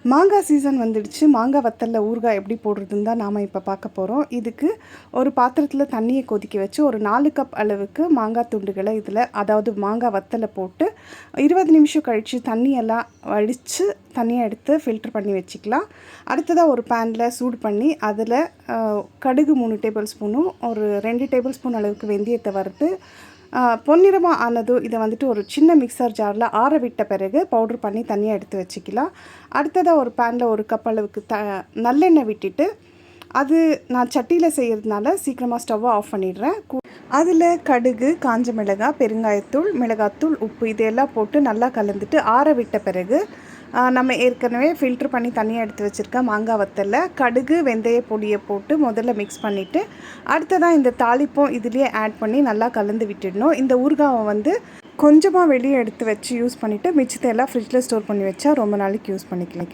மாங்காய் சீசன் வந்துடுச்சு. மாங்காய் வத்தலில் ஊறுகாய் எப்படி போடுறதுன்னு தான் நாம் இப்போ பார்க்க போகிறோம். இதுக்கு ஒரு பாத்திரத்தில் தண்ணியை கொதிக்க வச்சு ஒரு 4 கப் அளவுக்கு மாங்காய் துண்டுகளை இதில், அதாவது மாங்காய் வத்தலை போட்டு 20 நிமிஷம் கழித்து தண்ணியெல்லாம் வடித்து தண்ணியை எடுத்து ஃபில்டர் பண்ணி வச்சுக்கலாம். அடுத்ததாக ஒரு பேனில் சூடு பண்ணி அதில் கடுகு 3 டேபிள் ஸ்பூனும் ஒரு 2 டேபிள் ஸ்பூன் அளவுக்கு வெந்தயத்தை வறுத்து பொன்னிறமாக ஆனதும் இதை வந்துட்டு ஒரு சின்ன மிக்சர் ஜாரில் ஆற விட்ட பிறகு பவுட்ரு பண்ணி தனியாக எடுத்து வச்சுக்கலாம். அடுத்ததாக ஒரு பேனில் 1 கப் அளவுக்கு நல்லெண்ணெய் விட்டுட்டு, அது நான் சட்டியில் செய்கிறதுனால சீக்கிரமாக ஸ்டவ்வை ஆஃப் பண்ணிடுறேன். அதில் கடுகு, காஞ்ச மிளகாய், பெருங்காயத்தூள், மிளகாத்தூள், உப்பு இதையெல்லாம் போட்டு நல்லா கலந்துட்டு ஆற விட்ட பிறகு நம்ம ஏற்கனவே ஃபில்ட்ரு பண்ணி தனியாக எடுத்து வச்சுருக்க மாங்காய் வத்தலில் கடுகு, வெந்தய பொடியை போட்டு முதல்ல மிக்ஸ் பண்ணிவிட்டு, அடுத்ததாக இந்த தாளிப்பம் இதுலேயே ஆட் பண்ணி நல்லா கலந்து விட்டுடணும். இந்த ஊறுகாவை வந்து கொஞ்சமாக வெளியே எடுத்து வச்சு யூஸ் பண்ணிவிட்டு மிச்சத்தை எல்லாம் ஃப்ரிட்ஜில் ஸ்டோர் பண்ணி வச்சா ரொம்ப நாளைக்கு யூஸ் பண்ணிக்கலாம்.